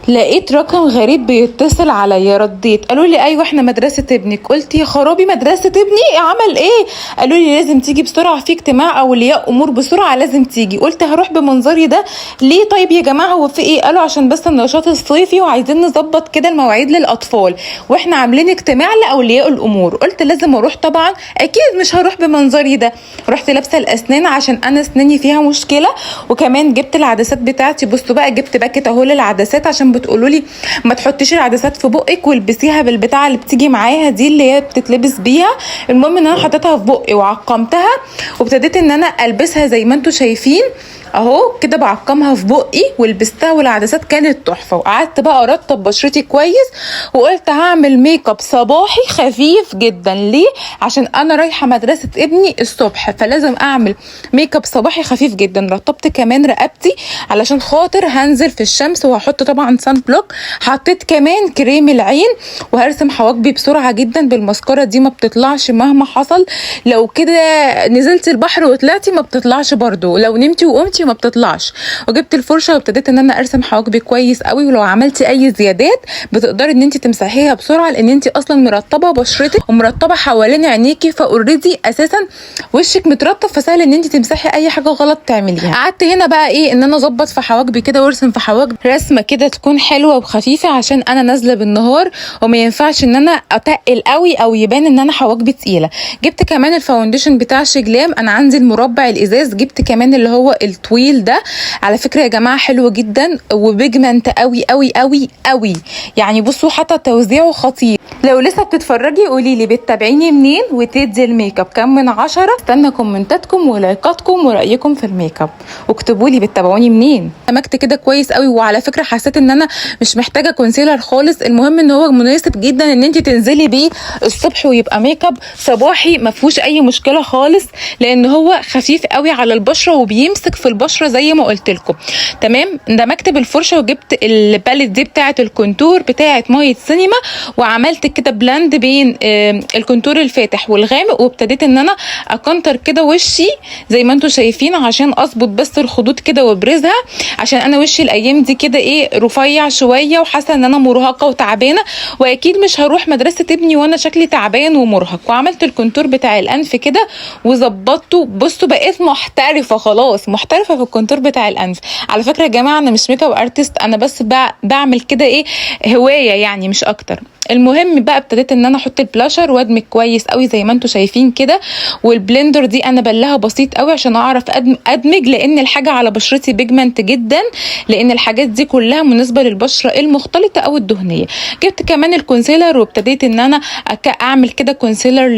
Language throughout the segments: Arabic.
لقيت رقم غريب بيتصل عليا، رديت، قالوا لي ايوه احنا مدرسه ابنك. قلت يا خرابي، مدرسه ابني عمل ايه؟ قالوا لي لازم تيجي بسرعه في اجتماع اولياء امور، بسرعه لازم تيجي. قلت هروح بمنظري ده ليه؟ طيب يا جماعه هو في ايه؟ قالوا عشان بس النشاط الصيفي وعايزين نظبط كده المواعيد للاطفال واحنا عاملين اجتماع لاولياء الامور. قلت لازم اروح طبعا، اكيد مش هروح بمنظري ده. رحت لابسه الاسنان عشان انا اسناني فيها مشكله، وكمان جبت العدسات بتاعتي. بصوا بقى، جبت باكت اهو للعدسات عشان بتقولوا لي ما تحطيش العدسات في بقك والبسيها بالبتاعه اللي بتيجي معاها دي اللي هي بتتلبس بيها. المهم ان انا حطيتها في بقي وعقمتها وابتديت ان انا البسها زي ما انتم شايفين اهو كده، بعقمها في بقي ولبستها، والعدسات كانت تحفه. وقعدت بقى ارطب بشرتي كويس، وقلت هعمل ميك اب صباحي خفيف جدا. ليه؟ عشان انا رايحه مدرسه ابني الصبح، فلازم اعمل ميك اب صباحي خفيف جدا. رطبت كمان رقبتي علشان خاطر هنزل في الشمس، وهحط طبعا سان بلوك. حطيت كمان كريم العين، وهرسم حواجبي بسرعه جدا بالمسكره دي، ما بتطلعش مهما حصل. لو كده نزلت البحر وطلعتي ما بتطلعش برضو، لو نمتي وقمتي ما بتطلعش. وجبت الفرشه وابتديت ان انا ارسم حواجبي كويس قوي. ولو عملتي اي زيادات بتقدري ان انت تمسحيها بسرعه، لان انت اصلا مرطبه بشرتك ومرطبه حوالين عينيكي، فاوريدي اساسا وشك مترطب، فسهل ان انت تمسحي اي حاجه غلط تعمليها. قعدت هنا بقى ايه، ان انا اظبط في حواجبي كده وارسم في حواجبي رسمه كده تكون حلوه وخفيفه، عشان انا نازله بالنهار وما ينفعش ان انا اتقل قوي او يبان ان انا حواجبي تقيله. جبت كمان الفاونديشن بتاع شجلام، انا عندي المربع الازاز. جبت كمان اللي هو الطويل ده، على فكره يا جماعه حلو جدا وبيجمنت قوي قوي قوي قوي، يعني بصوا حتى توزيعه خطير. لو لسه بتتفرجي قولي لي بتتابعيني منين وتدي الميك اب كام من 10. استنى كومنتاتكم ولايكاتكم ورايكم في الميك اب، واكتبوا لي بتتابعوني منين. دمجت كده كويس قوي، وعلى فكره حسيت ان انا مش محتاجه كونسيلر خالص. المهم ان هو مناسب جدا ان انت تنزلي بيه الصبح ويبقى ميك اب صباحي ما فيهوش اي مشكله خالص، لان هو خفيف قوي على البشره وبيمسك في البشره زي ما قلت لكم. تمام. دمجت بالفرشه وجبت الباليت دي بتاعه الكونتور بتاعه ميه سينما، وعملت كده بلاند بين الكونتور الفاتح والغامق، وابتديت ان انا اكونتر كده وشي زي ما انتم شايفين عشان اظبط بس الخدود كده وابرزها، عشان انا وشي الايام دي كده ايه رفيع شويه وحاسه ان انا مرهقه وتعبانه، واكيد مش هروح مدرسه ابني وانا شكلي تعبان ومرهق. وعملت الكونتور بتاع الانف كده وظبطته. بصوا بقيت محترفه خلاص، محترفه في الكونتور بتاع الانف. على فكره يا جماعه انا مش ميك اب ارتست، انا بس بعمل كده ايه هوايه يعني مش اكتر. المهم بقى ابتديت ان انا احط البلاشر وادمج كويس قوي زي ما انتم شايفين كده. والبلندر دي انا بلها بسيط قوي عشان اعرف ادمج، لان الحاجه على بشرتي بيجمنت جدا، لان الحاجات دي كلها مناسبه للبشره المختلطه او الدهنيه. جبت كمان الكونسيلر وابتديت ان انا اعمل كده كونسيلر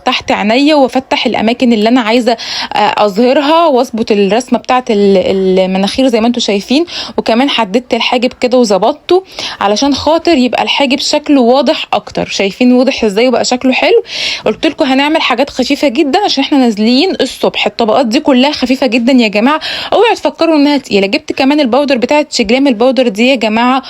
تحت عينيا، وافتح الاماكن اللي انا عايزه اظهرها، واظبط الرسمه بتاعه المناخير زي ما انتم شايفين. وكمان حددت الحاجب كده وظبطته علشان خاطر يبقى الحاجب شكله واضح اكتر. شايفين واضح ازاي وبقى شكله حلو؟ قلت لكم هنعمل حاجات خفيفه جدا عشان احنا نازلين الصبح. الطبقات دي كلها خفيفه جدا يا جماعه، اوعوا تفكروا انها تقيله. جبت كمان الباودر بتاعه شجلام. الباودر دي يا جماعه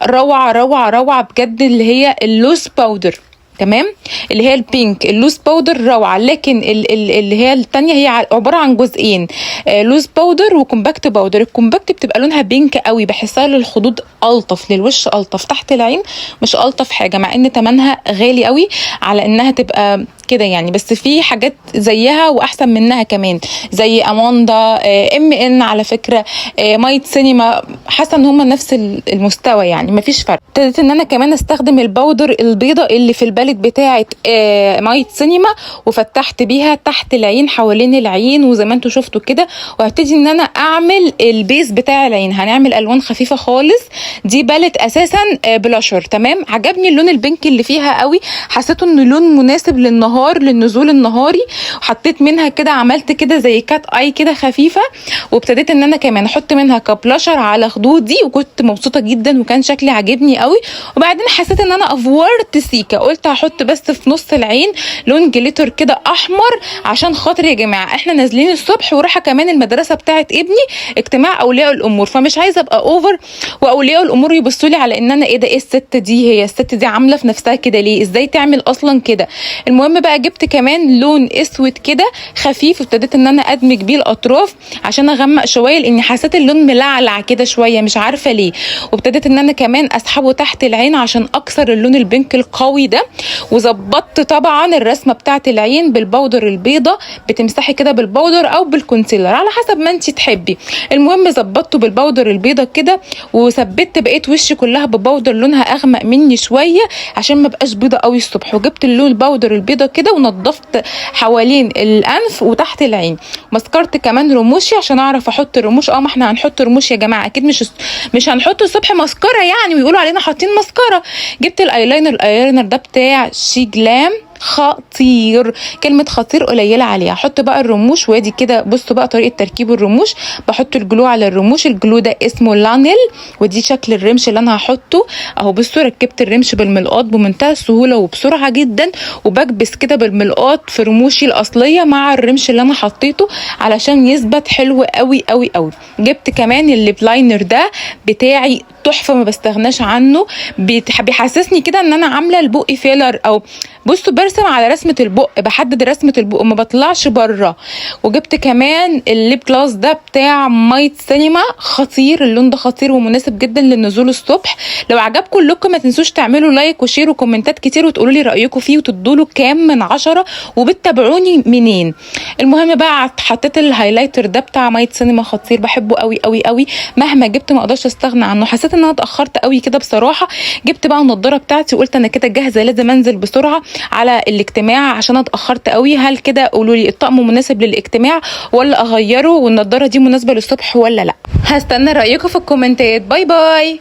روعه روعه روعه بجد، اللي هي اللوز باودر. تمام، اللي هي البينك اللوز باودر روعه. لكن اللي هي الثانيه هي عباره عن جزئين، لوز باودر وكومباكت باودر. الكومباكت بتبقى لونها بينك قوي، بحسها للخدود الطف، للوش الطف، تحت العين مش الطف حاجه، مع ان ثمنها غالي قوي على انها تبقى كده يعني. بس في حاجات زيها واحسن منها كمان، زي اموندا، MN على فكره، مايت سينما، حاسه ان هم نفس المستوى يعني مفيش فرق. ابتديت ان انا كمان استخدم الباودر البيضه اللي في الباليت بتاعه مايت سينما، وفتحت بيها تحت العين حوالين العين وزي ما انتم شفتوا كده. وهبتدي ان انا اعمل البيز بتاع العين. هنعمل الوان خفيفه خالص. دي باليت اساسا بلاشر. تمام. عجبني اللون البينك اللي فيها قوي، حسيته انه لون مناسب للنزول النهاري. وحطيت منها كده، عملت كده زي كات اي كده خفيفه، وابتديت ان انا كمان احط منها كبلاشر على خدودي، وكنت مبسوطه جدا وكان شكلي عاجبني قوي. وبعدين حسيت ان انا افورت سيكا، قلت هحط بس في نص العين لون جليتر كده احمر، عشان خاطر يا جماعه احنا نازلين الصبح ورايحه كمان المدرسه بتاعه ابني اجتماع اولياء الامور، فمش عايزه ابقى اوفر واولياء الامور يبصوا لي على ان انا ايه ده، ايه الست دي، هي الست دي عامله في نفسها كده ليه، ازاي تعمل اصلا كده. المهم بقى جبت كمان لون اسود كده خفيف، وابتديت ان انا ادمج بيه الاطراف عشان اغمق شويه، لاني حسيت اللون ملعلع كده شويه مش عارفه ليه. وابتديت ان انا كمان اسحبه تحت العين عشان اكسر اللون البينك القوي ده. وظبطت طبعا الرسمه بتاعه العين بالبودر البيضه، بتمسحي كده بالبودر او بالكونسيلر على حسب ما انت تحبي. المهم ظبطته بالبودر البيضه كده، وثبت بقيت وشي كلها ببودر لونها اغمق مني شويه عشان ما بقاش بيضه قوي الصبح. وجبت اللون البودر البيضه كده ونضفت حوالين الانف وتحت العين. مسكرت كمان رموشي عشان اعرف احط الرموش. ما احنا هنحط رموش يا جماعه، اكيد مش هنحط الصبح مسكره يعني ويقولوا علينا حاطين مسكره. جبت الايلاينر ده بتاع شي جلام، خطير، كلمة خطير قليلة عليه. هحط بقى الرموش، وادي كده بصوا بقى طريقة تركيب الرموش. بحط الجلو على الرموش، الجلو ده اسمه لانيل، ودي شكل الرمش اللي انا هحطه اهو. بصوا ركبت الرمش بالملقاط بمنتهى السهولة وبسرعة جدا، وبكبس كده بالملقاط في رموشي الاصلية مع الرمش اللي انا حطيته علشان يثبت حلو قوي قوي قوي. جبت كمان الليب لاينر ده بتاعي تحفة، ما بستغناش عنه، بيحسسني كده ان انا عاملة البق فيلر، او بصوا برسم على رسمة البق، بحدد رسمة البق ما بطلعش بره. وجبت كمان الليب جلاس ده بتاع مايت سينما، خطير، اللون ده خطير ومناسب جدا للنزول الصبح. لو عجبكم اللوك ما تنسوش تعملوا لايك وشير وكومنتات كتير وتقولوا لي رأيكم فيه وتدوله كام من 10 وبتتابعوني منين. المهم بقى حطيت الهايلايتر ده بتاع مايت سينما، خطير، بحبه قوي قوي قوي، مهما جبت ما اقدرش استغنى عنه. حسيت ان انا اتاخرت قوي كده بصراحه. جبت بقى النضاره بتاعتي وقلت انا كده جاهزه، لازم انزل بسرعه على الاجتماع عشان اتاخرت قوي. هل كده قولوا لي الطقم مناسب للاجتماع ولا اغيره، والنضاره دي مناسبه للصبح ولا لا؟ هستنى رايكم في الكومنتات. باي باي.